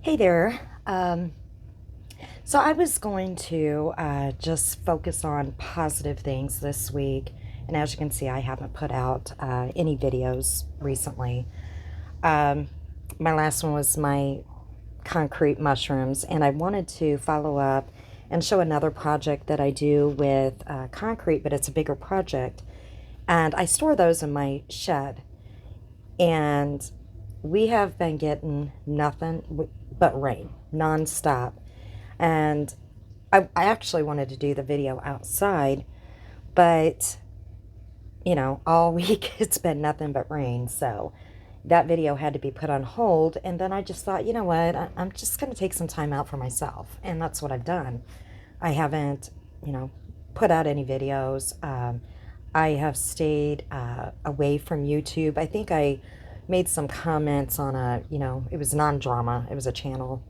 Hey there. So I was going to just focus on positive things this week. And as you can see, I haven't put out any videos recently. Um, my last one was my concrete mushrooms, and I wanted to follow up and show another project that I do with concrete, but it's a bigger project. And I store those in my shed. And we have been getting nothing but rain nonstop. And I actually wanted to do the video outside, but all week it's been nothing but rain. So that video had to be put on hold. And then I just thought, you know what, I'm just going to take some time out for myself. And that's what I've done. I haven't, you know, put out any videos. I have stayed away from YouTube. I think I made some comments on it was non-drama. It was a channel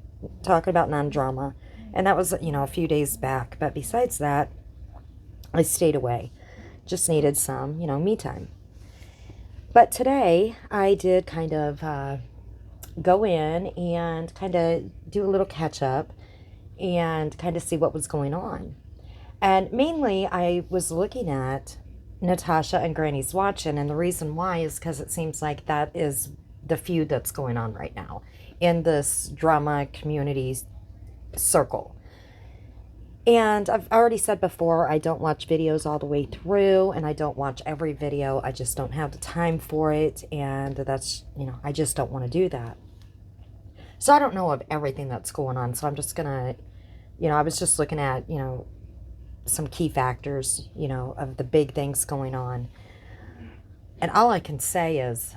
talking about non-drama. And that was, a few days back. But besides that, I stayed away. Just needed some, me time. But today, I did kind of go in and kind of do a little catch up and kind of see what was going on. And mainly, I was looking at Natasha and Granny's watching, and the reason why is because it seems like that is the feud that's going on right now in this drama community circle. And I've already said before, I don't watch videos all the way through, and I don't watch every video. I just don't have the time for it, and that's, I just don't want to do that. So I don't know of everything that's going on, so I'm just gonna, I was just looking at, some key factors, of the big things going on. And all I can say is,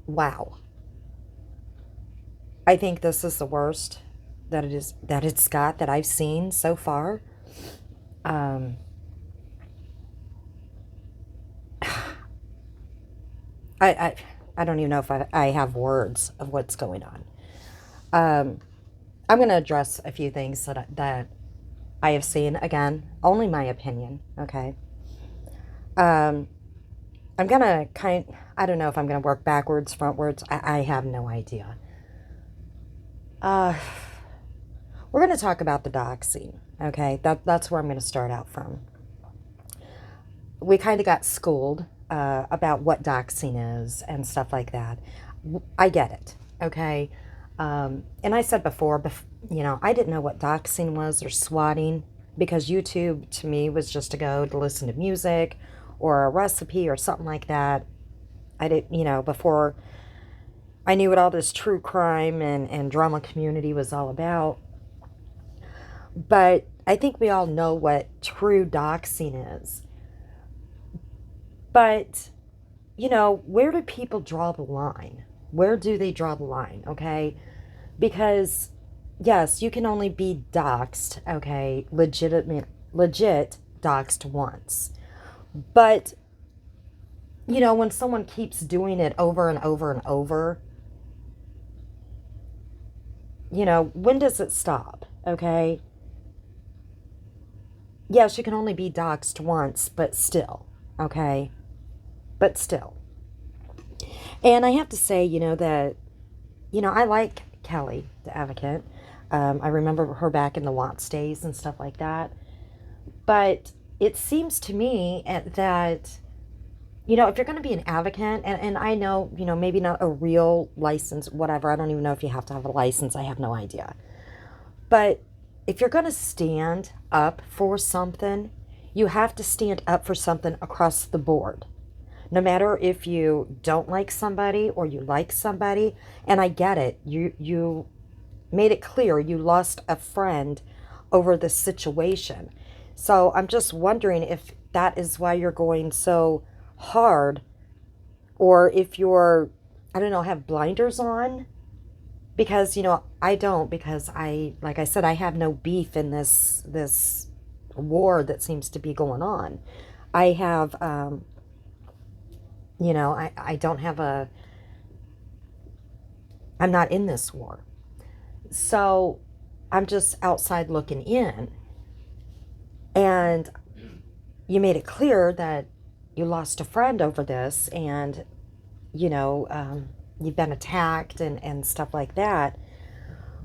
wow. I think this is the worst that it's got that I've seen so far. Um, I, I I don't even know if I have words of what's going on. Um, I'm going to address a few things that I have seen. Again, only my opinion. Okay. Um, I'm going to I don't know if I'm going to work backwards, frontwards. I have no idea. Uh, we're going to talk about the doxing. Okay. That's where I'm going to start out from. We kind of got schooled about what doxing is and stuff like that. I get it. Okay. And I said before, I didn't know what doxing was or swatting because YouTube to me was just to go to listen to music or a recipe or something like that. I didn't, before I knew what all this true crime and drama community was all about. But I think we all know what true doxing is. But, where do people draw the line? Where do they draw the line? Okay. Because, yes, you can only be doxed, okay, legit doxed once. But, when someone keeps doing it over and over and over, when does it stop? Okay. Yes, you can only be doxed once, but still, okay. But still. And I have to say, that, I like Kelly, the advocate. I remember her back in the Watts days and stuff like that. But it seems to me that, if you're going to be an advocate, and I know, maybe not a real license, whatever. I don't even know if you have to have a license. I have no idea. But if you're going to stand up for something, you have to stand up for something across the board. No matter if you don't like somebody or you like somebody, and I get it, you made it clear you lost a friend over this situation. So I'm just wondering if that is why you're going so hard, or if you're, I don't know, have blinders on. Because, I don't, because like I said, I have no beef in this war that seems to be going on. I have, I don't have I'm not in this war. So I'm just outside looking in. And you made it clear that you lost a friend over this, and, you've been attacked and stuff like that.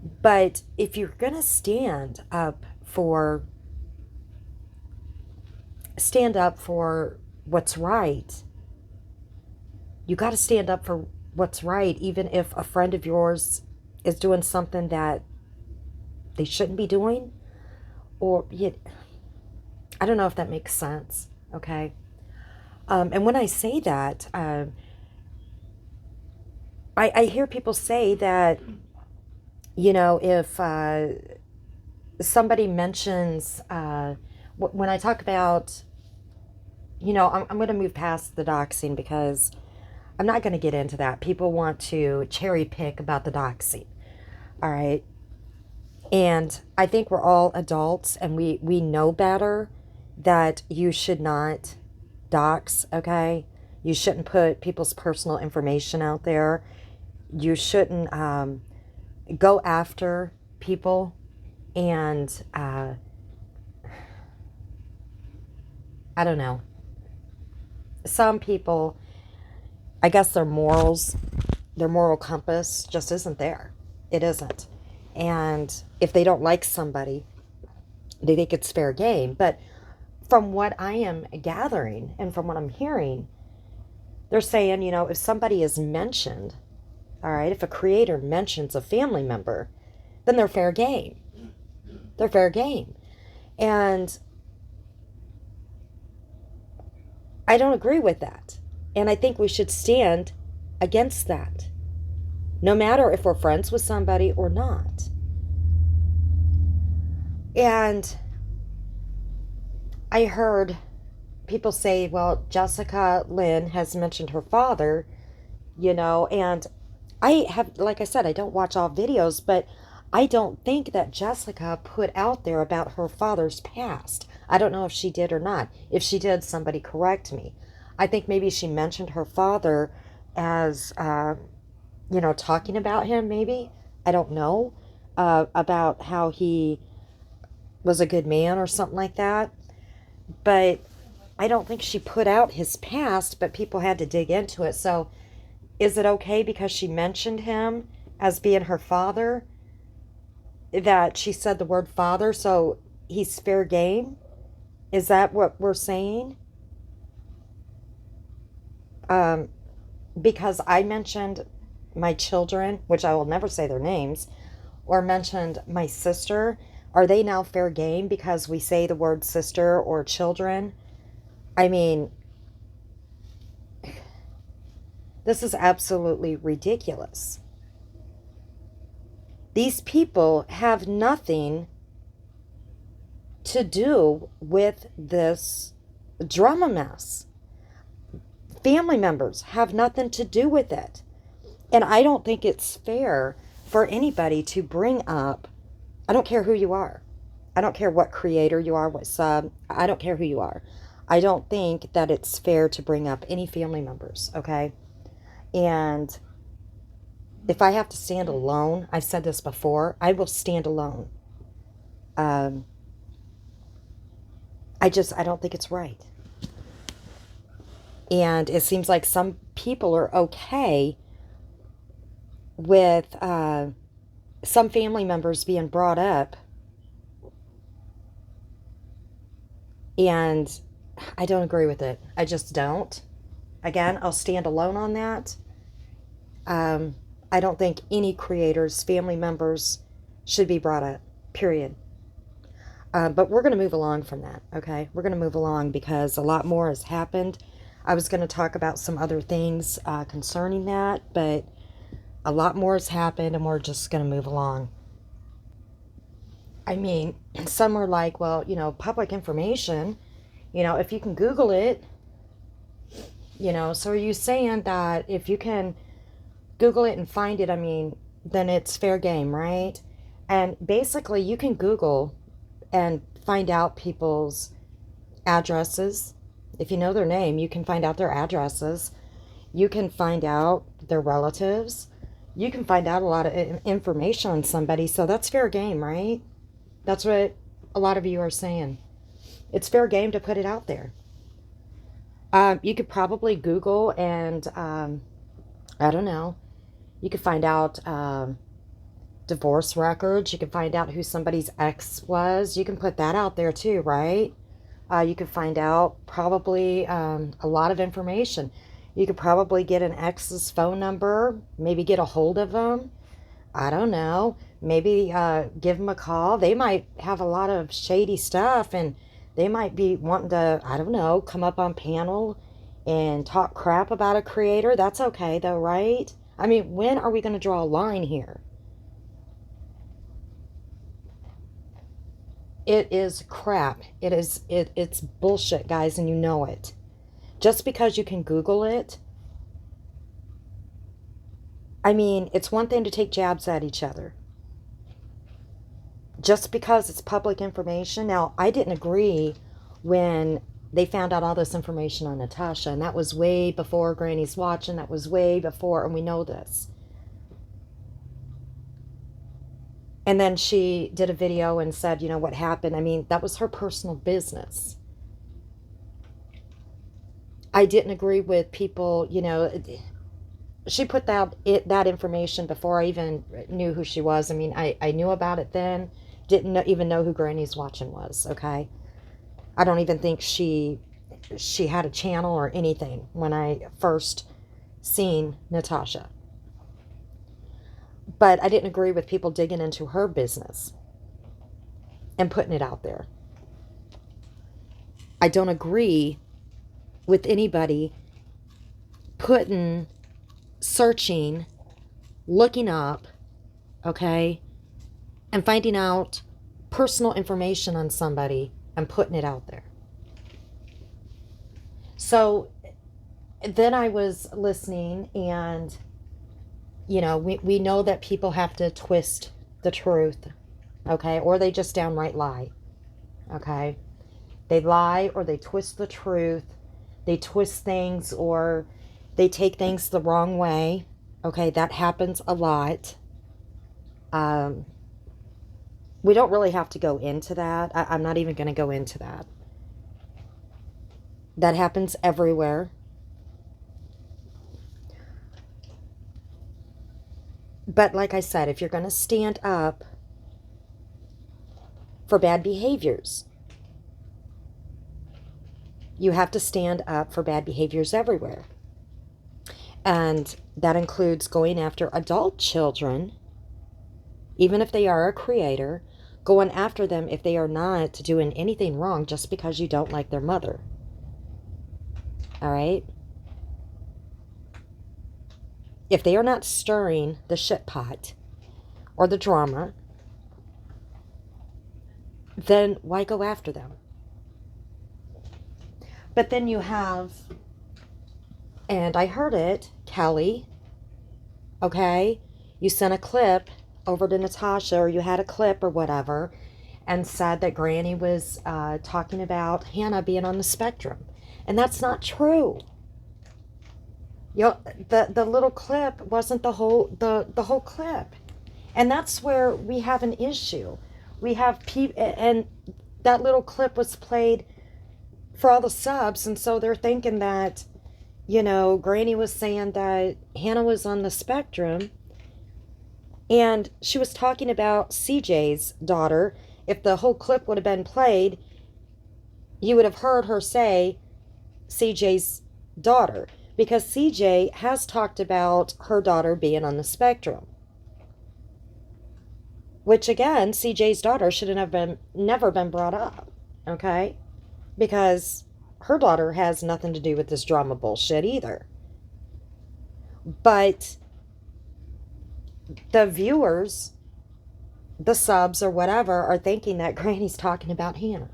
But if you're going to stand up for what's right, you got to stand up for what's right, even if a friend of yours is doing something that they shouldn't be doing. Or, I don't know if that makes sense, okay? And when I say that, I hear people say that, if somebody mentions, when I talk about, I'm going to move past the doxing because I'm not going to get into that. People want to cherry pick about the doxing, all right? And I think we're all adults and we know better that you should not dox, okay? You shouldn't put people's personal information out there. You shouldn't go after people and I don't know. Some people, I guess their moral compass just isn't there. It isn't. And if they don't like somebody, they think it's fair game. But from what I am gathering and from what I'm hearing, they're saying, if somebody is mentioned, all right, if a creator mentions a family member, then they're fair game. They're fair game. And I don't agree with that. And I think we should stand against that, no matter if we're friends with somebody or not. And I heard people say, well, Jessica Lynn has mentioned her father, and I have, like I said, I don't watch all videos, but I don't think that Jessica put out there about her father's past. I don't know if she did or not. If she did, somebody correct me. I think maybe she mentioned her father as, talking about him, maybe. I don't know. About how he was a good man or something like that. But I don't think she put out his past, but people had to dig into it. So is it okay because she mentioned him as being her father that she said the word father, so he's fair game? Is that what we're saying? Um, because I mentioned my children, which I will never say their names, or mentioned my sister, are they now fair game because we say the word sister or children? I mean, this is absolutely ridiculous. These people have nothing to do with this drama mess. Family members have nothing to do with it. And I don't think it's fair for anybody to bring up, I don't care who you are. I don't care what creator you are, what sub, I don't care who you are. I don't think that it's fair to bring up any family members, okay? And if I have to stand alone, I've said this before, I will stand alone. Um, I don't think it's right. And it seems like some people are okay with some family members being brought up. And I don't agree with it. I just don't. Again, I'll stand alone on that. I don't think any creators, family members should be brought up, period. But we're going to move along from that, okay? We're going to move along because a lot more has happened. I was going to talk about some other things concerning that, but a lot more has happened and we're just going to move along. I mean, some are like, well, public information, if you can Google it, so are you saying that if you can Google it and find it, I mean, then it's fair game, right? And basically, you can Google and find out people's addresses. If you know their name, you can find out their addresses. You can find out their relatives. You can find out a lot of information on somebody. So that's fair game, right? That's what a lot of you are saying. It's fair game to put it out there. You could probably Google and, I don't know, you could find out divorce records. You can find out who somebody's ex was. You can put that out there too, right? You could find out probably a lot of information. You could probably get an ex's phone number, maybe get a hold of them. I don't know. Maybe give them a call. They might have a lot of shady stuff, and they might be wanting to, I don't know, come up on panel and talk crap about a creator. That's okay though, right? I mean, when are we going to draw a line here? It is crap. It's bullshit, guys, and you know it. Just because you can Google it, I mean, it's one thing to take jabs at each other. Just because it's public information. Now, I didn't agree when they found out all this information on Natasha, and that was way before Granny's watching. That was way before, and we know this. And then she did a video and said, you know, what happened. I mean, that was her personal business. I didn't agree with people, you know, she put that information before I even knew who she was. I mean, I knew about it then, didn't even know who Granny's watching was, okay? I don't even think she had a channel or anything when I first seen Natasha. But I didn't agree with people digging into her business and putting it out there. I don't agree with anybody searching, looking up, okay, and finding out personal information on somebody and putting it out there. So then I was listening, and you know, we know that people have to twist the truth, okay? Or they just downright lie, okay? They lie or they twist the truth. They twist things or they take things the wrong way, okay? That happens a lot. We don't really have to go into that. I'm not even going to go into that. That happens everywhere. But like I said, if you're going to stand up for bad behaviors, you have to stand up for bad behaviors everywhere. And that includes going after adult children, even if they are a creator, going after them if they are not doing anything wrong just because you don't like their mother. All right? If they are not stirring the shit pot or the drama, then why go after them? But then you have, and I heard it, Kelly, okay? You sent a clip over to Natasha, or you had a clip or whatever, and said that Granny was talking about Hannah being on the spectrum. And that's not true. You know, the little clip wasn't the whole clip. And that's where we have an issue. We have people, and that little clip was played for all the subs, and so they're thinking that, you know, Granny was saying that Hannah was on the spectrum, and she was talking about CJ's daughter. If the whole clip would have been played, you would have heard her say CJ's daughter, because CJ has talked about her daughter being on the spectrum. Which again, CJ's daughter should have never been brought up, okay? Because her daughter has nothing to do with this drama bullshit either. But the viewers, the subs or whatever, are thinking that Granny's talking about Hannah.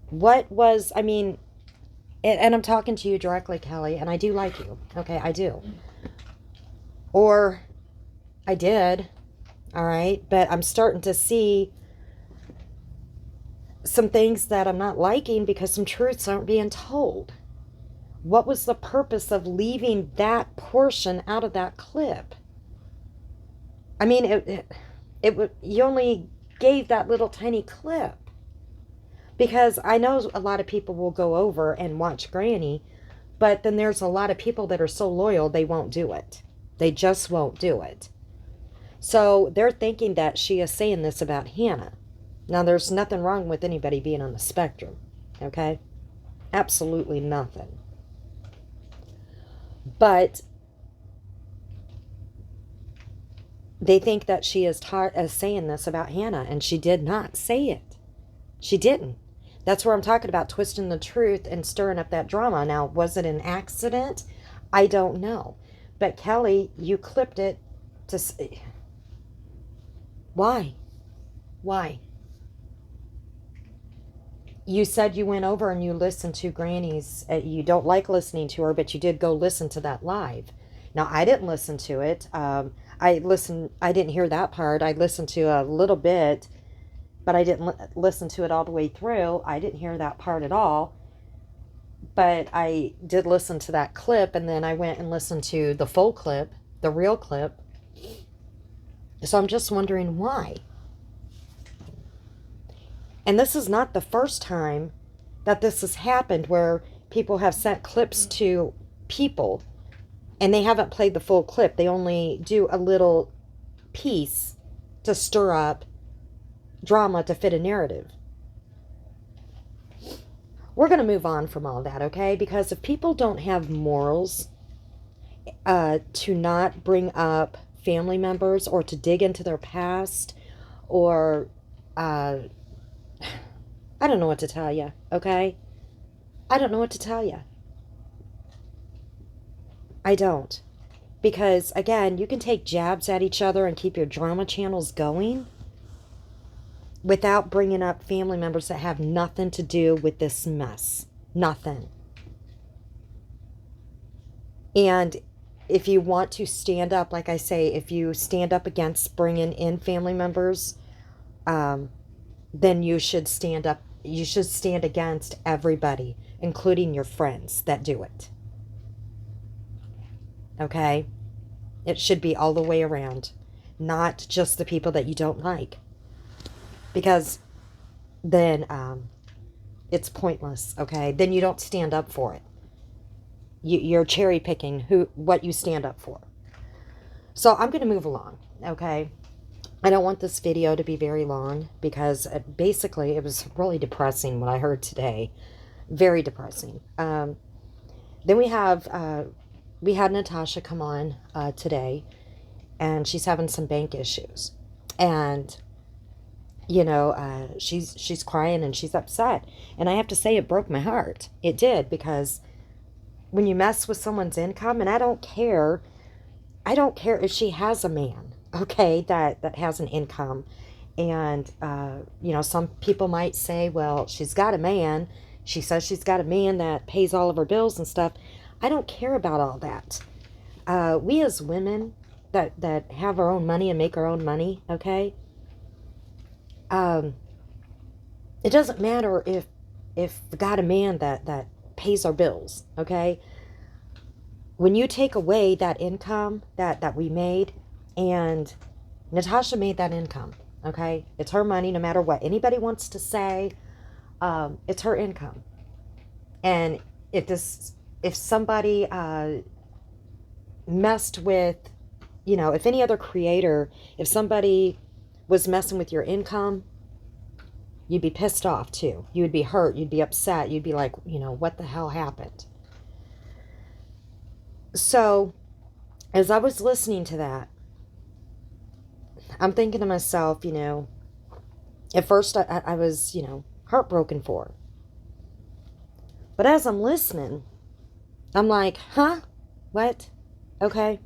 What was, I mean, and I'm talking to you directly, Kelly, and I do like you. Okay, I do. Or I did, all right? But I'm starting to see some things that I'm not liking because some truths aren't being told. What was the purpose of leaving that portion out of that clip? I mean, you only gave that little tiny clip. Because I know a lot of people will go over and watch Granny, but then there's a lot of people that are so loyal they won't do it. They just won't do it. So they're thinking that she is saying this about Hannah. Now, there's nothing wrong with anybody being on the spectrum, okay? Absolutely nothing. But they think that she is saying this about Hannah, and she did not say it. She didn't. That's where I'm talking about twisting the truth and stirring up that drama. Now, was it an accident? I don't know. But Kelly, you clipped it to say, why? Why? You said you went over and you listened to Granny's. You don't like listening to her, but you did go listen to that live. Now, I didn't listen to it. I didn't hear that part. I listened to a little bit, but I didn't listen to it all the way through. I didn't hear that part at all. But I did listen to that clip, and then I went and listened to the full clip, the real clip. So I'm just wondering why. And this is not the first time that this has happened, where people have sent clips to people and they haven't played the full clip. They only do a little piece to stir up drama to fit a narrative. We're going to move on from all that, okay? Because if people don't have morals to not bring up family members or to dig into their past, or I don't know what to tell you, okay? I don't know what to tell you. I don't. Because, again, you can take jabs at each other and keep your drama channels going without bringing up family members that have nothing to do with this mess. Nothing. And if you want to stand up, like I say, if you stand up against bringing in family members, then you should stand up. You should stand against everybody, including your friends that do it. Okay? It should be all the way around, not just the people that you don't like. Because then it's pointless, okay? Then you don't stand up for it. You're cherry picking what you stand up for. So I'm going to move along, okay? I don't want this video to be very long, because basically it was really depressing what I heard today. Very depressing. Then we had Natasha come on today, and she's having some bank issues. And, you know, she's crying and she's upset. And I have to say, it broke my heart. It did, because when you mess with someone's income, and I don't care if she has a man, okay, that has an income. And, you know, some people might say, well, she's got a man. She says she's got a man that pays all of her bills and stuff. I don't care about all that. We as women that have our own money and make our own money, okay, it doesn't matter if we got a man that pays our bills, okay? When you take away that income that we made, and Natasha made that income, okay? It's her money, no matter what anybody wants to say. It's her income. And if somebody messed with, you know, if any other creator, if somebody was messing with your income, you'd be pissed off too. You would be hurt. You'd be upset. You'd be like, you know, what the hell happened? So, as I was listening to that, I'm thinking to myself, you know, at first I was, you know, heartbroken for her. But as I'm listening, I'm like, huh? What? Okay.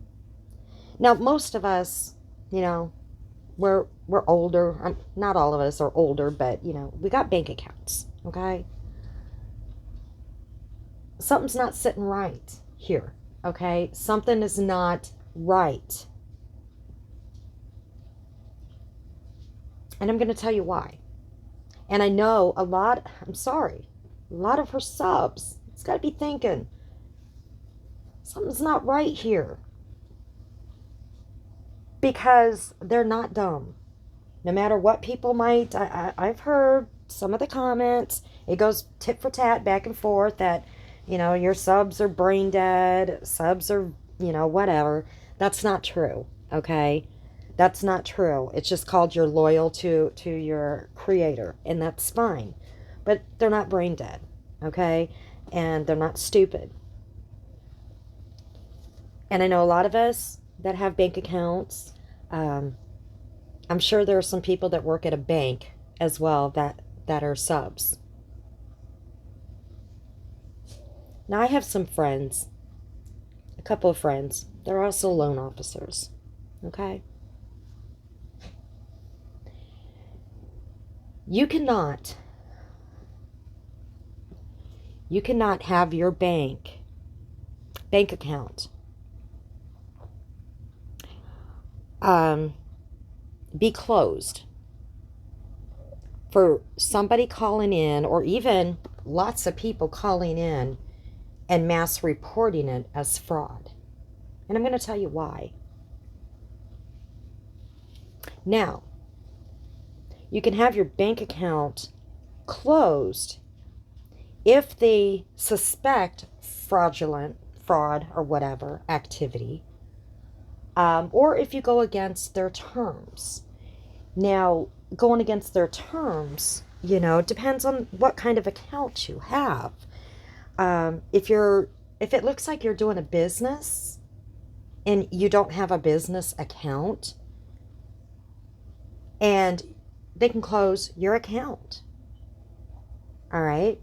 Now, most of us, you know, we're older. Not all of us are older, but, you know, we got bank accounts, okay? Something's not sitting right here, okay? Something is not right. And I'm going to tell you why. And I know a lot of her subs, it's got to be thinking, something's not right here. Because they're not dumb. No matter what people might, I've heard some of the comments, it goes tit for tat, back and forth, that, you know, your subs are brain dead, subs are, you know, whatever. That's not true, okay? That's not true. It's just called you're loyal to your creator, and that's fine. But they're not brain dead, okay? And they're not stupid. And I know a lot of us that have bank accounts. I'm sure there are some people that work at a bank as well that are subs. Now I have some friends, a couple of friends. They're also loan officers. Okay? You cannot have your bank account be closed for somebody calling in, or even lots of people calling in and mass reporting it as fraud. And I'm going to tell you why. Now, you can have your bank account closed if they suspect fraud or whatever activity, or if you go against their terms. Now, going against their terms, depends on what kind of account you have. If it looks like you're doing a business and you don't have a business account, and they can close your account. All right.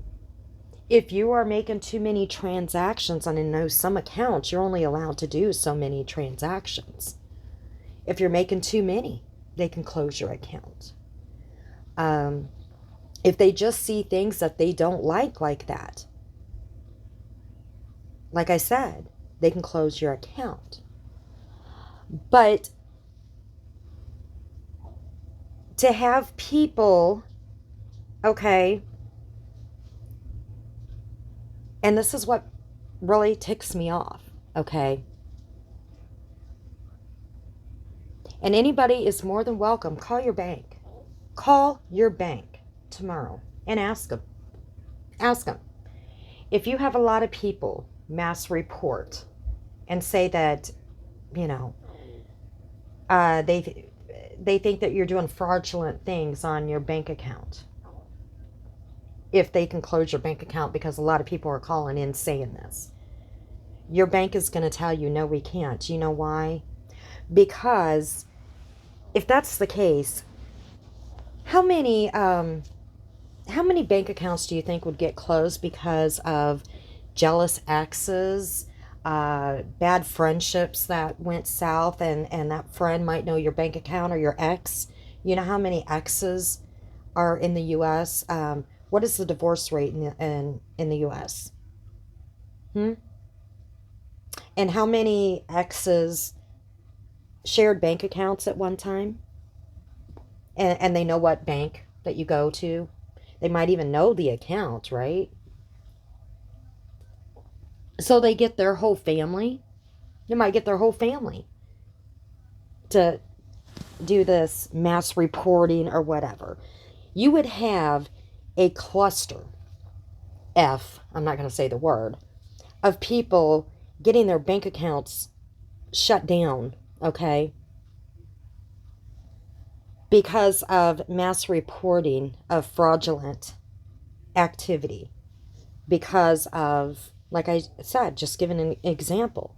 If you are making too many transactions, and I know some accounts you're only allowed to do so many transactions. If you're making too many, they can close your account. If they just see things that they don't like that, like I said, they can close your account. But to have people, okay, and this is what really ticks me off, okay? And anybody is more than welcome. Call your bank. Call your bank tomorrow and ask them. Ask them. If you have a lot of people mass report and say that, they think that you're doing fraudulent things on your bank account, if they can close your bank account, because a lot of people are calling in saying this, your bank is going to tell you, no, we can't. You know why? Because if that's the case, how many bank accounts do you think would get closed because of jealous exes, bad friendships that went south, and that friend might know your bank account, or your ex? You know how many exes are in the U.S.? What is the divorce rate in the U.S.? And how many exes shared bank accounts at one time? And they know what bank that you go to. They might even know the account, right? So they get their whole family. They might get their whole family to do this mass reporting or whatever. You would have a cluster, I'm not going to say the word, of people getting their bank accounts shut down, okay? Because of mass reporting of fraudulent activity. Because of, like I said, just giving an example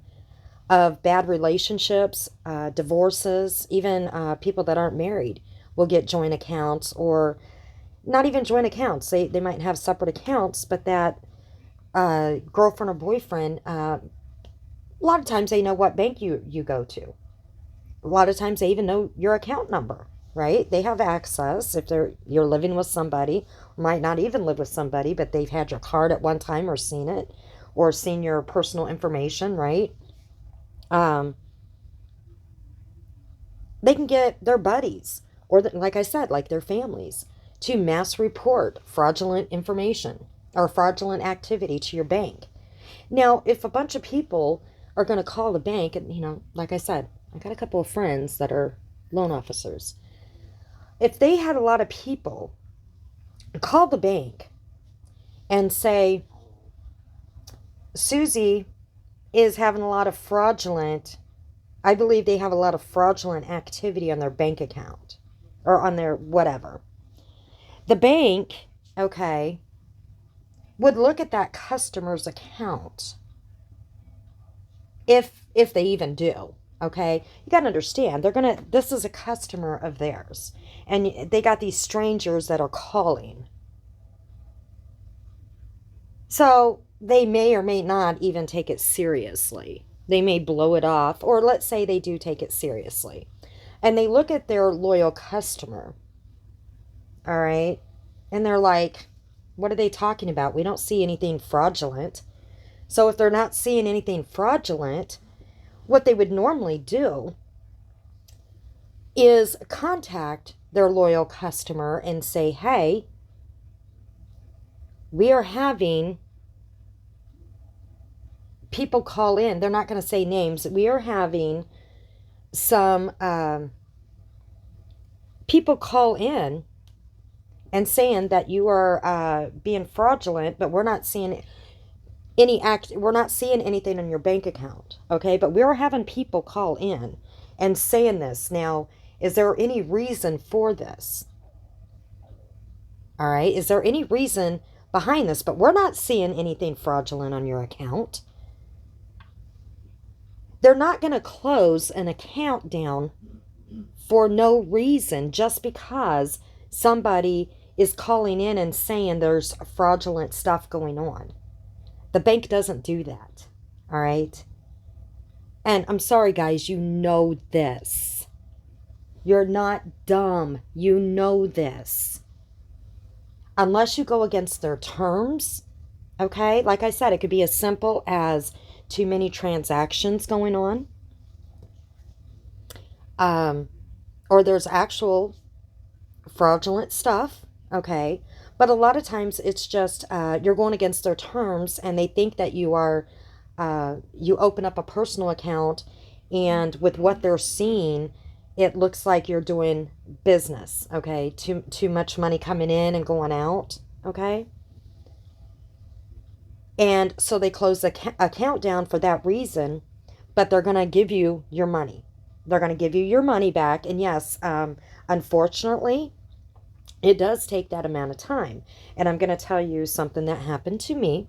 of bad relationships, divorces, even people that aren't married will get joint accounts, or not even joint accounts. They might have separate accounts, but that girlfriend or boyfriend, a lot of times they know what bank you go to. A lot of times they even know your account number, right? They have access. If you're living with somebody, might not even live with somebody, but they've had your card at one time, or seen it, or seen your personal information, right? They can get their buddies, or like I said, like their families, to mass report fraudulent information or fraudulent activity to your bank. Now, if a bunch of people are going to call the bank, and like I said, I got a couple of friends that are loan officers. If they had a lot of people call the bank and say, Susie is having a lot of fraudulent I believe they have a lot of fraudulent activity on their bank account or on their whatever. The bank, okay, would look at that customer's account if they even do. Okay, you got to understand, this is a customer of theirs, and they got these strangers that are calling. So they may or may not even take it seriously. They may blow it off, or let's say they do take it seriously. And they look at their loyal customer, all right, and they're like, what are they talking about? We don't see anything fraudulent. So if they're not seeing anything fraudulent, what they would normally do is contact their loyal customer and say, hey, we are having people call in. They're not going to say names. We are having some people call in and saying that you are being fraudulent, but we're not seeing we're not seeing anything in your bank account. Okay, but we're having people call in and saying this. Now, is there any reason for this? All right, is there any reason behind this? But we're not seeing anything fraudulent on your account. They're not going to close an account down for no reason just because somebody is calling in and saying there's fraudulent stuff going on. The bank doesn't do that. All right. And I'm sorry, guys, you know this. You're not dumb. You know this. Unless you go against their terms, okay? Like I said, it could be as simple as too many transactions going on. Or there's actual fraudulent stuff, okay? But a lot of times it's just you're going against their terms, and they think that you are, you open up a personal account, and with what they're seeing, it looks like you're doing business, okay? Too much money coming in and going out, okay? And so they close the account down for that reason, but they're going to give you your money. They're going to give you your money back. And yes, unfortunately, it does take that amount of time. And I'm going to tell you something that happened to me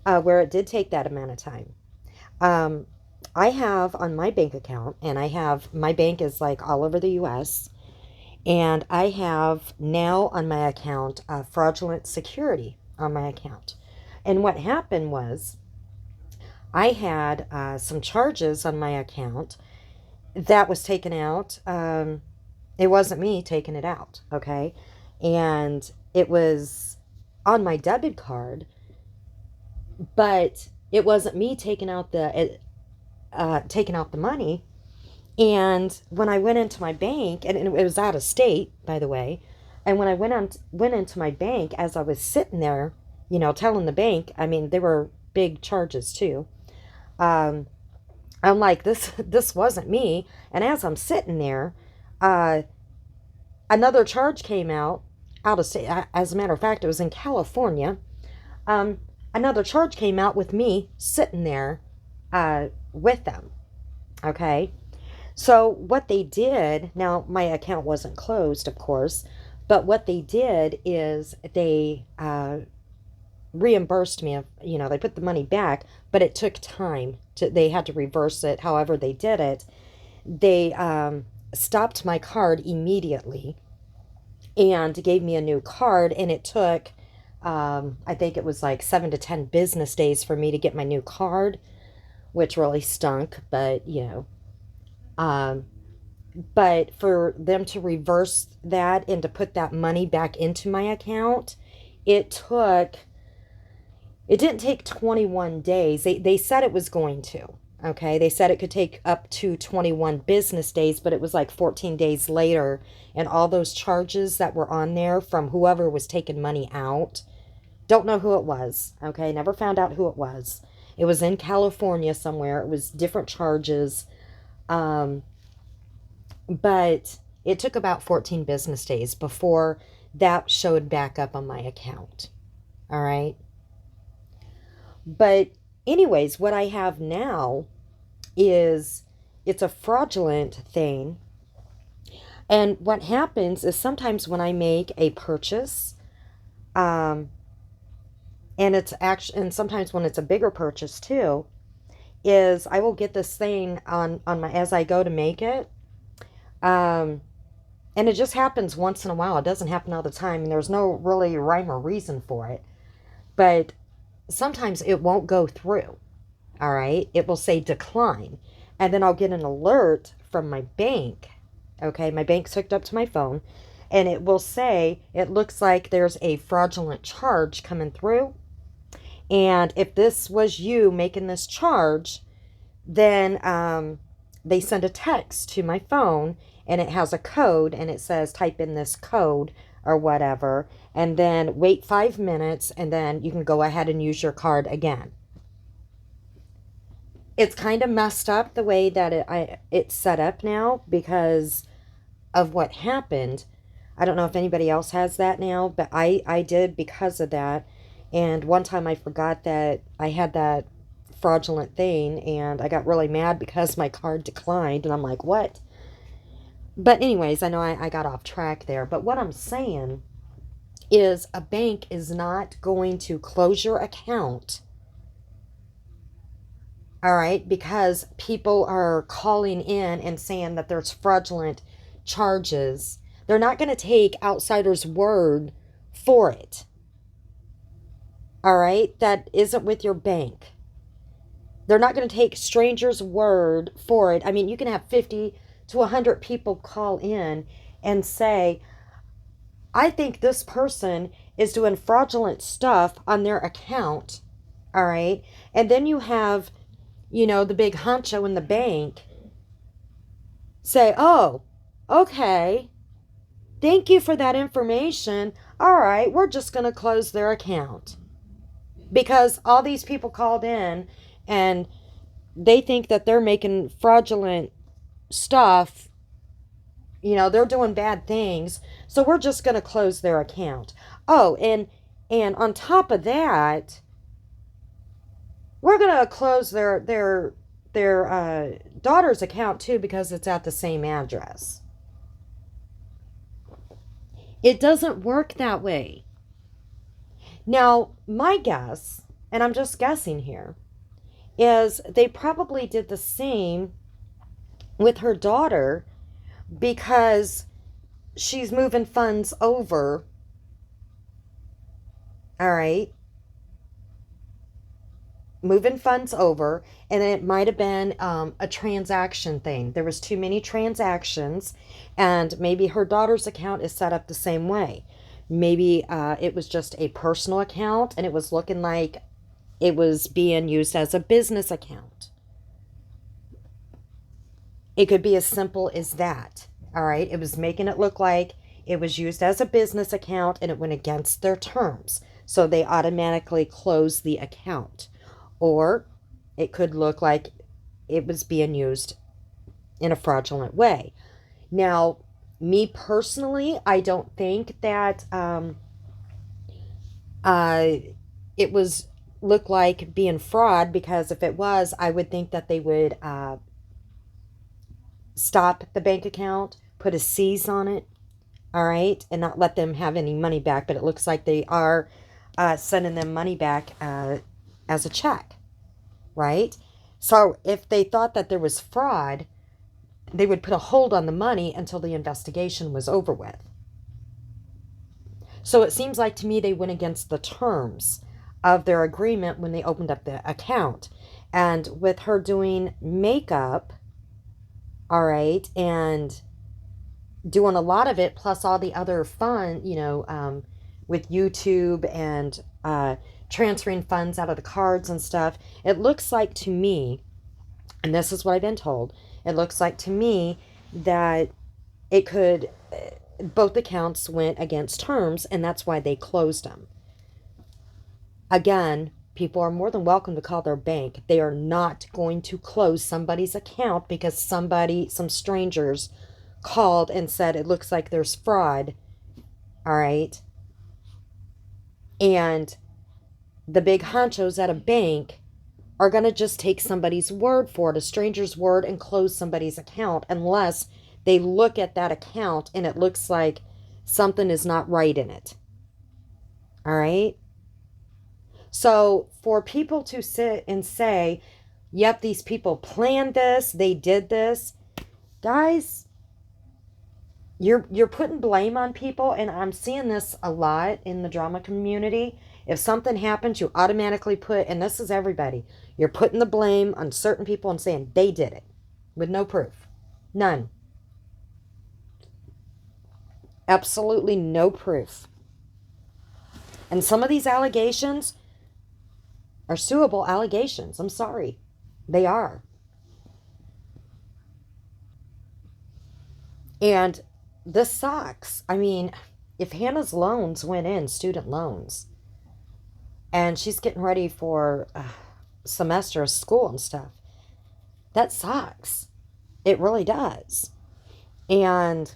where it did take that amount of time. I have on my bank account, and my bank is like all over the U.S., and I have now on my account fraudulent security on my account. And what happened was I had some charges on my account that was taken out. It wasn't me taking it out, okay? And it was on my debit card, but it wasn't me taking out the money. And when I went into my bank, and it was out of state, by the way, and when I went into my bank, as I was sitting there, you know, telling the bank, I mean, they were big charges too. I'm like, this wasn't me. And as I'm sitting there, another charge came out of state. As a matter of fact, it was in California. Another charge came out with me sitting there with them. Okay. So what they did, now my account wasn't closed, of course, but what they did is they reimbursed me. You know, they put the money back, but it took time. They had to reverse it. However they did it, they stopped my card immediately and gave me a new card, and it took, I think it was like 7 to 10 business days for me to get my new card, which really stunk, but, you know. But for them to reverse that and to put that money back into my account, it didn't take 21 days. They said it was going to, okay? They said it could take up to 21 business days, but it was like 14 days later, and all those charges that were on there from whoever was taking money out, don't know who it was, okay? Never found out who it was. It was in California somewhere. It was different charges. But it took about 14 business days before that showed back up on my account. All right. But anyways, what I have now is it's a fraudulent thing. And what happens is sometimes when I make a purchase, um, and sometimes when it's a bigger purchase too, is I will get this thing on my as I go to make it. Um, and it just happens once in a while. It doesn't happen all the time, and there's no really rhyme or reason for it. But sometimes it won't go through. All right, it will say decline, and then I'll get an alert from my bank. Okay, my bank's hooked up to my phone, and it will say it looks like there's a fraudulent charge coming through. And if this was you making this charge, then they send a text to my phone, and it has a code, and it says type in this code or whatever, and then wait 5 minutes, and then you can go ahead and use your card again. It's kind of messed up the way that it's set up now because of what happened. I don't know if anybody else has that now, but I did because of that. And one time I forgot that I had that fraudulent thing, and I got really mad because my card declined, and I'm like, what? But anyways, I know I got off track there. But what I'm saying is a bank is not going to close your account, all right, because people are calling in and saying that there's fraudulent charges. They're not going to take outsiders' word for it. All right, that isn't with your bank. They're not going to take strangers' word for it. I mean, you can have 50 to 100 people call in and say, I think this person is doing fraudulent stuff on their account. All right, and then you have, the big honcho in the bank say, oh, okay, thank you for that information. All right, we're just going to close their account. Because all these people called in and they think that they're making fraudulent stuff. They're doing bad things. So we're just going to close their account. Oh, and on top of that, we're going to close their daughter's account too because it's at the same address. It doesn't work that way. Now, my guess, and I'm just guessing here, is they probably did the same with her daughter because she's moving funds over. All right. Moving funds over, and it might have been a transaction thing. There was too many transactions, and maybe her daughter's account is set up the same way. Maybe it was just a personal account and it was looking like it was being used as a business account. It could be as simple as that. All right. It was making it look like it was used as a business account and it went against their terms. So they automatically closed the account. Or it could look like it was being used in a fraudulent way. Now, me personally, I don't think that it was look like being fraud, because if it was, I would think that they would stop the bank account, put a seize on it, all right, and not let them have any money back. But it looks like they are sending them money back as a check, right? So if they thought that there was fraud, they would put a hold on the money until the investigation was over with. So it seems like to me they went against the terms of their agreement when they opened up the account. And with her doing makeup, all right, and doing a lot of it, plus all the other fun, with YouTube and transferring funds out of the cards and stuff, it looks like to me, and this is what I've been told, it looks like to me that it could, both accounts went against terms, and that's why they closed them. Again, people are more than welcome to call their bank. They are not going to close somebody's account because some strangers called and said it looks like there's fraud. All right. And the big honchos at a bank are going to just take somebody's word for it, a stranger's word, and close somebody's account unless they look at that account and it looks like something is not right in it. All right? So for people to sit and say, yep, these people planned this, they did this, guys, you're putting blame on people, and I'm seeing this a lot in the drama community. If something happens, you automatically put, and this is everybody, you're putting the blame on certain people and saying they did it with no proof. None. Absolutely no proof. And some of these allegations are suable allegations. I'm sorry. They are. And this sucks. I mean, if Hannah's loans went in, student loans, and she's getting ready for a semester of school and stuff, that sucks. It really does. And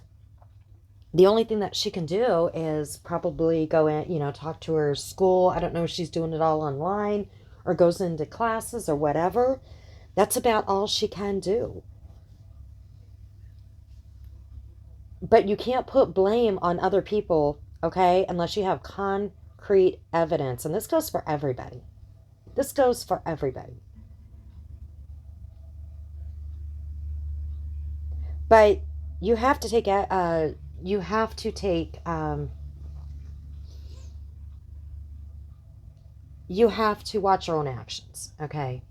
the only thing that she can do is probably go in, talk to her school. I don't know if she's doing it all online or goes into classes or whatever. That's about all she can do. But you can't put blame on other people, okay, unless you have concrete evidence. And this goes for everybody. This goes for everybody. But you have to take you have to watch your own actions, okay?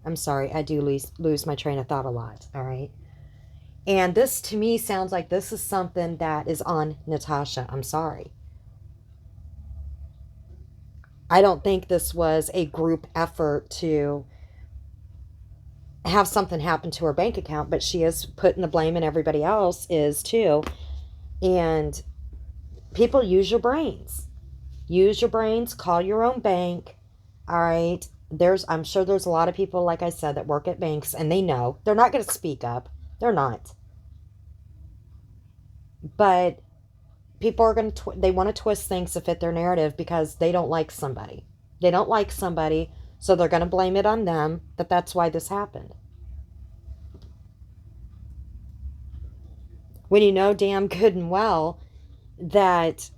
I'm sorry, I do lose my train of thought a lot, all right? And this to me sounds like this is something that is on Natasha. I'm sorry. I don't think this was a group effort to have something happen to her bank account, but she is putting the blame, and everybody else is too. And people, use your brains. Use your brains, call your own bank. All right. I'm sure there's a lot of people, like I said, that work at banks, and they know. They're not going to speak up. They're not. But people are going to, they want to twist things to fit their narrative because they don't like somebody. They don't like somebody, so they're going to blame it on them, that's why this happened. When you know damn good and well that,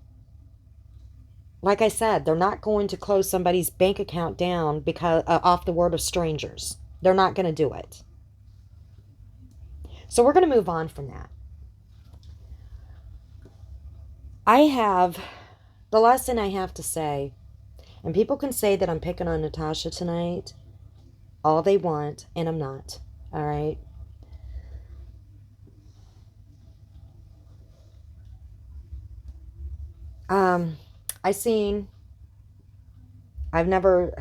like I said, they're not going to close somebody's bank account down because off the word of strangers. They're not going to do it. So we're going to move on from that. The last thing I have to say, and people can say that I'm picking on Natasha tonight all they want, and I'm not. All right? I've never,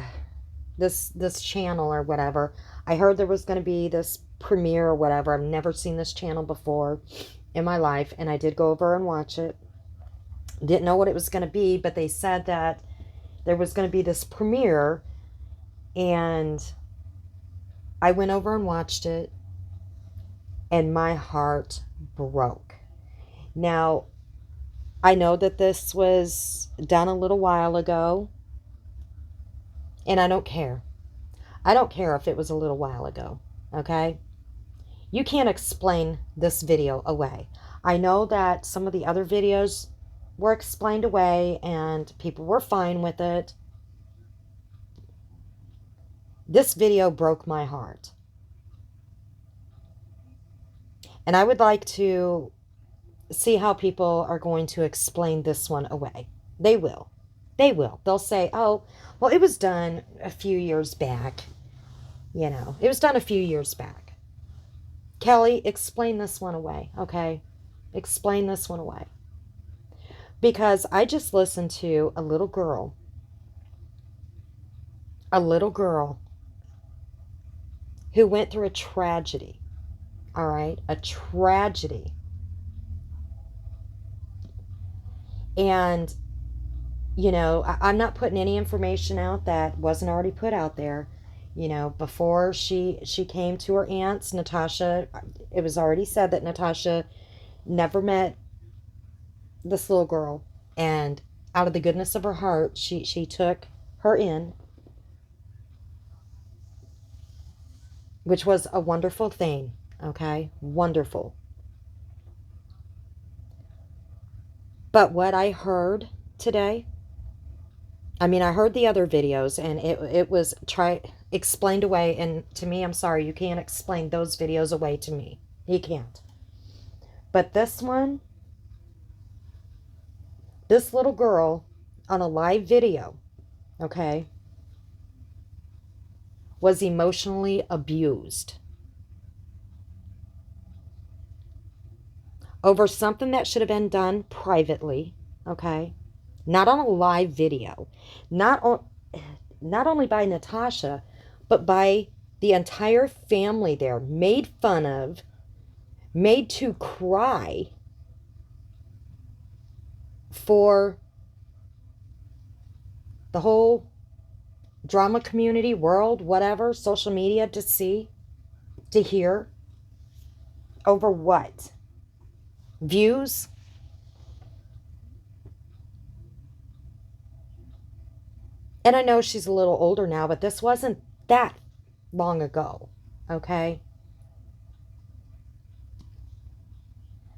this channel or whatever, I heard there was going to be this premiere or whatever. I've never seen this channel before in my life, and I did go over and watch it. Didn't know what it was going to be, but they said that there was going to be this premiere, and I went over and watched it, and my heart broke. Now, I know that this was done a little while ago, and I don't care. I don't care if it was a little while ago, okay? You can't explain this video away. I know that some of the other videos were explained away and people were fine with it. This video broke my heart. And I would like to see how people are going to explain this one away. They will. They will. They'll say, oh, well, it was done a few years back. It was done a few years back. Kelly, explain this one away, okay? Explain this one away. Because I just listened to a little girl who went through a tragedy, all right? A tragedy. And, I'm not putting any information out that wasn't already put out there. Before she came to her aunt's, Natasha, it was already said that Natasha never met this little girl. And out of the goodness of her heart, she took her in. which was a wonderful thing. Okay, wonderful. But what I heard today, I mean, I heard the other videos and it was explained away. And to me, I'm sorry, you can't explain those videos away to me. You can't. But this one, this little girl on a live video, okay, was emotionally abused over something that should have been done privately, okay? Not on a live video. Not on, not only by Natasha, but by the entire family there, made fun of, made to cry for the whole drama community, world, whatever, social media to see, to hear. Over what? Views? And I know she's a little older now, but this wasn't that long ago, okay?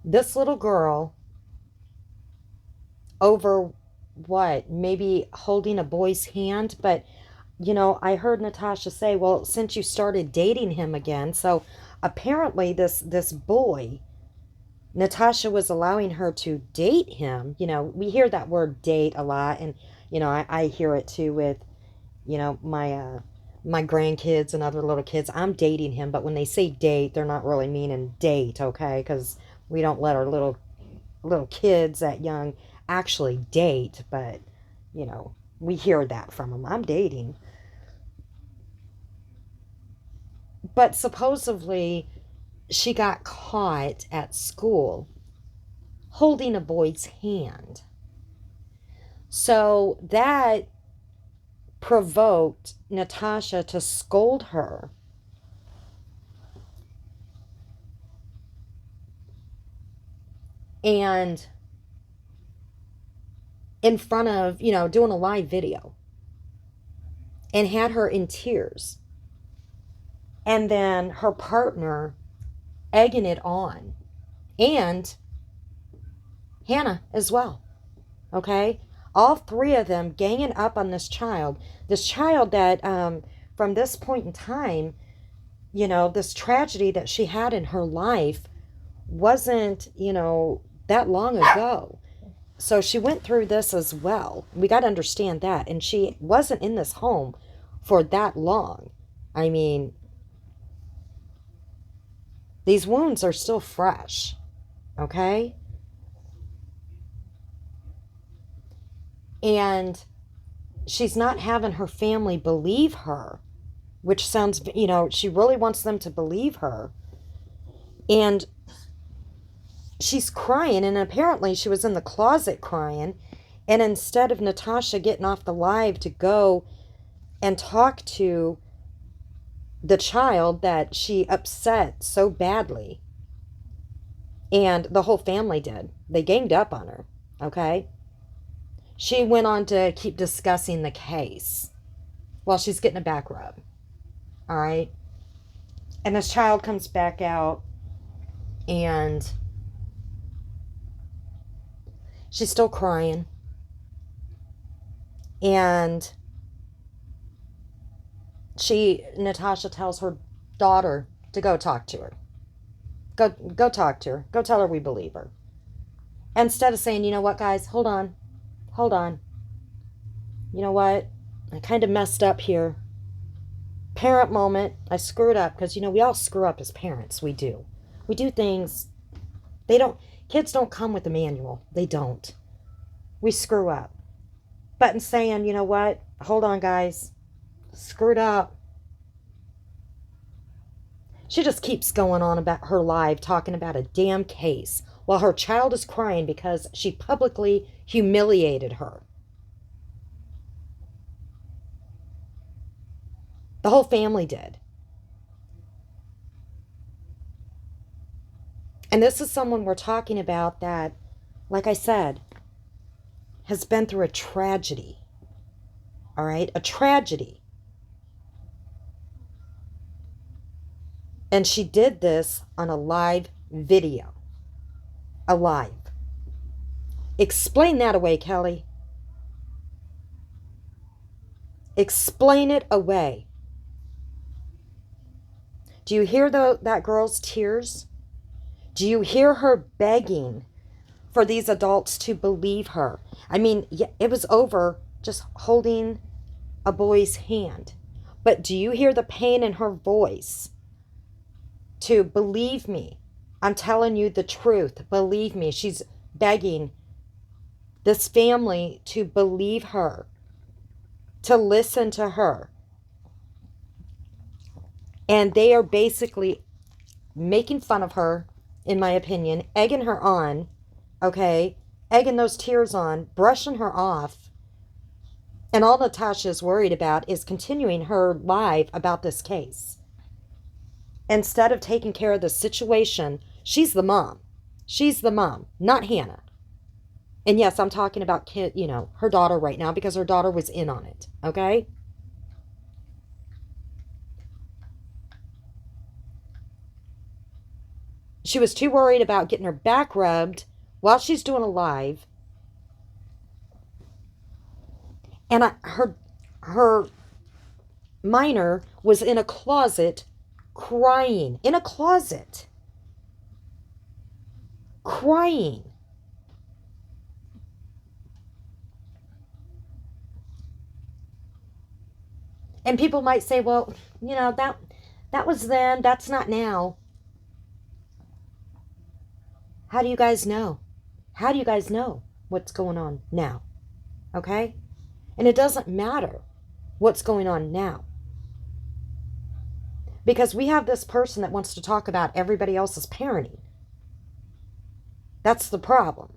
This little girl, over what? Maybe holding a boy's hand, but I heard Natasha say, well, since you started dating him again, so apparently this boy, Natasha was allowing her to date him. We hear that word date a lot, and I hear it too with my grandkids and other little kids. I'm dating him, but when they say date, they're not really meaning date, okay? Because we don't let our little kids that young actually date, but we hear that from them. I'm dating. But supposedly she got caught at school holding a boy's hand. So that provoked Natasha to scold her. And in front of, doing a live video, and had her in tears. And then her partner egging it on. And Hannah as well. Okay? All three of them ganging up on this child. This child that, from this point in time, this tragedy that she had in her life wasn't, that long ago. So she went through this as well. We got to understand that. And she wasn't in this home for that long. I mean, these wounds are still fresh. Okay? And she's not having her family believe her, which sounds, she really wants them to believe her. And she's crying, and apparently she was in the closet crying. And instead of Natasha getting off the live to go and talk to the child that she upset so badly, and the whole family did, they ganged up on her, okay? She went on to keep discussing the case while she's getting a back rub, all right? And this child comes back out, and she's still crying. And Natasha tells her daughter to go talk to her. Go talk to her. Go tell her we believe her. Instead of saying, you know what, guys, hold on. You know what? I kind of messed up here. Parent moment. I screwed up, because, we all screw up as parents. We do. We do things. Kids don't come with a manual. They don't. We screw up. But in saying, you know what? Hold on, guys. Screwed up. She just keeps going on about her live, talking about a damn case, while her child is crying because she publicly humiliated her. The whole family did. And this is someone we're talking about that, like I said, has been through a tragedy. All right? A tragedy. And she did this on a live video. Alive. Explain that away, Kelly. Explain it away. Do you hear that girl's tears? Do you hear her begging for these adults to believe her? I mean, it was over just holding a boy's hand. But do you hear the pain in her voice? To believe me. I'm telling you the truth. Believe me. She's begging this family to believe her, to listen to her. And they are basically making fun of her, in my opinion, egging her on, okay? Egging those tears on, brushing her off. And all Natasha is worried about is continuing her live about this case. Instead of taking care of the situation, she's the mom. She's the mom, not Hannah. And yes, I'm talking about her daughter right now because her daughter was in on it, okay? She was too worried about getting her back rubbed while she's doing a live. And her minor was in a closet crying. In a closet. Crying. And people might say, well, that was then, that's not now. How do you guys know? How do you guys know what's going on now? Okay? And it doesn't matter what's going on now. Because we have this person that wants to talk about everybody else's parenting. That's the problem.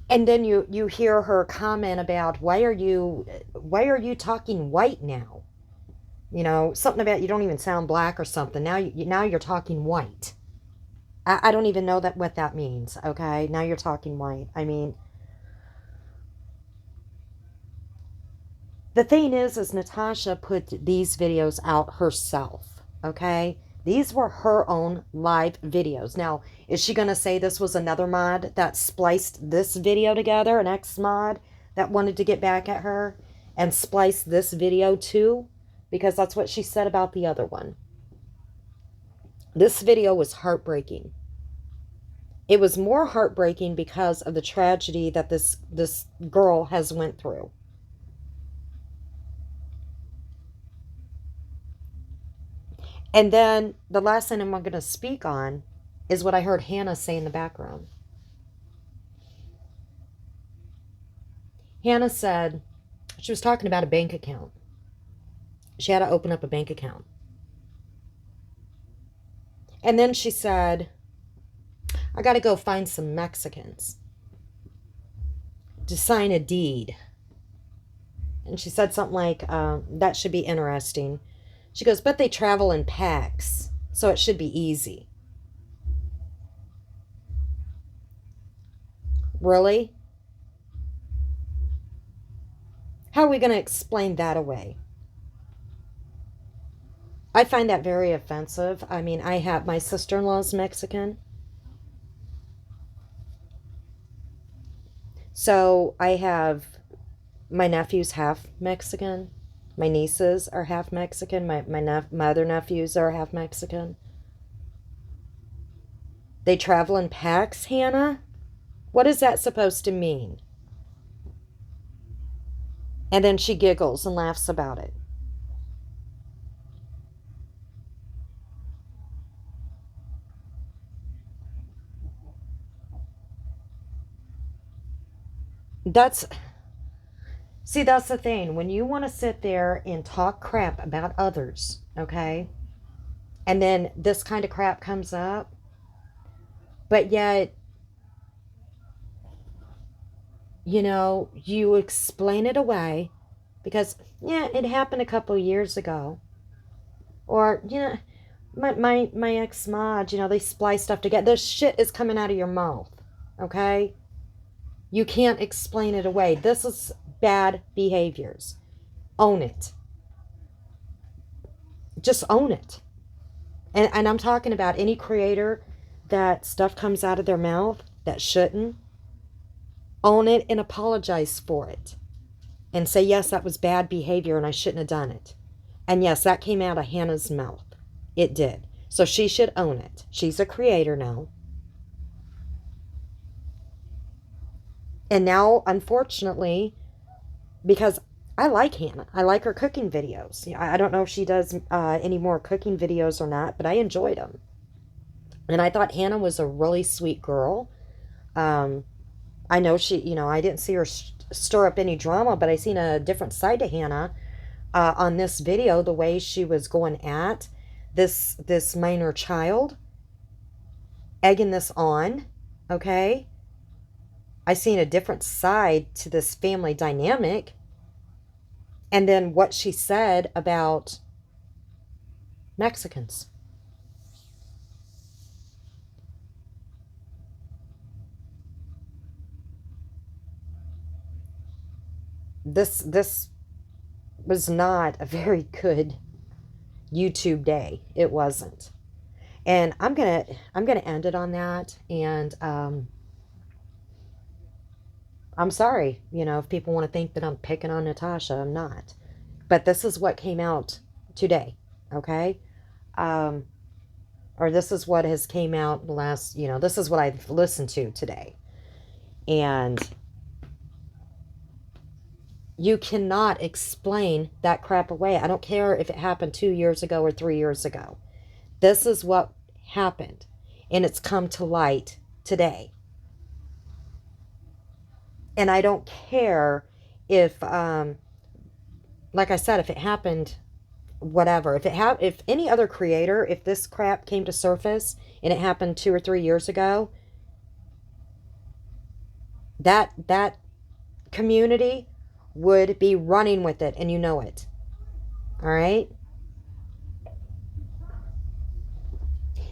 And then you hear her comment about, why are you talking white now? Something about you don't even sound black or something. Now you're talking white. I don't even know what that means, okay? Now you're talking white. I mean, the thing is Natasha put these videos out herself, okay? These were her own live videos. Now, is she going to say this was another mod that spliced this video together, an ex-mod that wanted to get back at her and splice this video too? Because that's what she said about the other one. This video was heartbreaking. It was more heartbreaking because of the tragedy that this girl has went through. And then the last thing I'm going to speak on is what I heard Hannah say in the background. Hannah said, she was talking about a bank account. She had to open up a bank account. And then she said, I got to go find some Mexicans to sign a deed. And she said something like, that should be interesting. She goes, but they travel in packs, so it should be easy. Really? How are we going to explain that away? I find that very offensive. I mean, my sister-in-law's Mexican. So I have my nephew's half Mexican. My nieces are half Mexican. My other nephews are half Mexican. They travel in packs, Hannah? What is that supposed to mean? And then she giggles and laughs about it. That's the thing. When you want to sit there and talk crap about others, okay? And then this kind of crap comes up. But yet, you explain it away. Because, yeah, it happened a couple years ago. Or, my ex-mod, they splice stuff together. This shit is coming out of your mouth, okay? You can't explain it away. This is bad behaviors. Own it. Just own it. And I'm talking about any creator that stuff comes out of their mouth that shouldn't. Own it and apologize for it. And say, yes, that was bad behavior and I shouldn't have done it. And yes, that came out of Hannah's mouth. It did. So she should own it. She's a creator now. And now, unfortunately, because I like Hannah. I like her cooking videos. I don't know if she does any more cooking videos or not, but I enjoyed them. And I thought Hannah was a really sweet girl. I know she, I didn't see her stir up any drama, but I seen a different side to Hannah on this video, the way she was going at this minor child, egging this on, okay? I seen a different side to this family dynamic. And then what she said about Mexicans. This was not a very good YouTube day. It wasn't. And I'm gonna end it on that. And I'm sorry, if people want to think that I'm picking on Natasha, I'm not. But this is what came out today, okay? Or this is what has came out last, this is what I've listened to today. And you cannot explain that crap away. I don't care if it happened 2 years ago or 3 years ago. This is what happened. And it's come to light today. And I don't care if, like I said, if it happened, whatever. If any other creator, if this crap came to surface and it happened 2 or 3 years ago, that community would be running with it, and you know it. All right?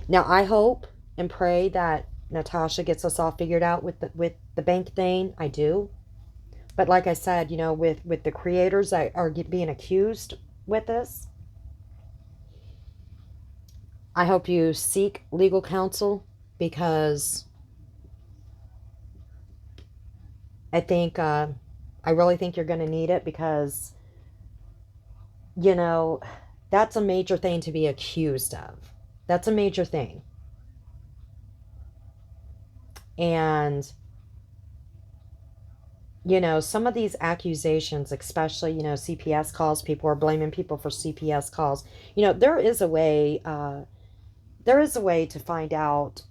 Now, I hope and pray that Natasha gets us all figured out with the bank thing. I do. But like I said, with the creators that are being accused with this, I hope you seek legal counsel, because I think, I really think you're going to need it, because, that's a major thing to be accused of. That's a major thing. And, some of these accusations, especially, CPS calls, people are blaming people for CPS calls. There is a way to find out,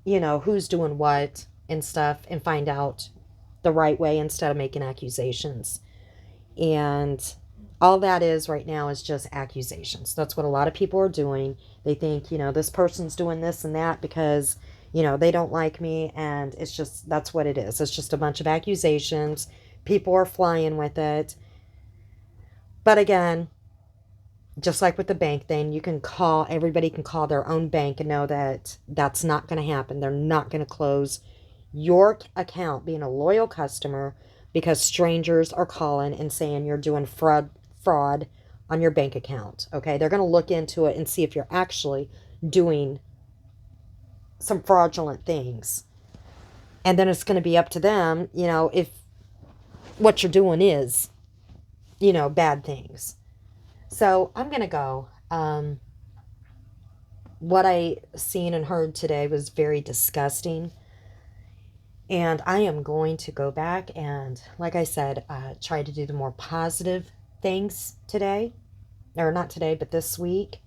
who's doing what and stuff, and find out the right way instead of making accusations. And all that is right now is just accusations. That's what a lot of people are doing. They think, this person's doing this and that because, they don't like me. And it's just, that's what it is. It's just a bunch of accusations. People are flying with it. But again, just like with the bank thing, everybody can call their own bank and know that that's not going to happen. They're not going to close your account, being a loyal customer, because strangers are calling and saying you're doing fraud on your bank account. Okay, they're going to look into it and see if you're actually doing some fraudulent things. And then it's going to be up to them, if what you're doing is, bad things. So I'm going to go. What I seen and heard today was very disgusting. And I am going to go back and, like I said, try to do the more positive things today. Or not today, but this week.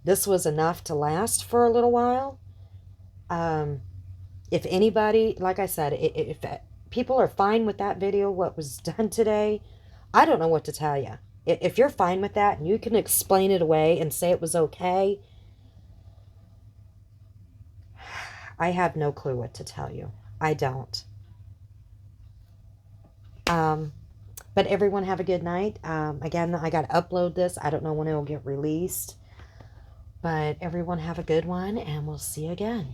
This was enough to last for a little while. If anybody, like I said, if people are fine with that video, what was done today, I don't know what to tell you. If you're fine with that and you can explain it away and say it was okay, I have no clue what to tell you. I don't. But everyone have a good night. Again, I got to upload this. I don't know when it will get released. But everyone have a good one, and we'll see you again.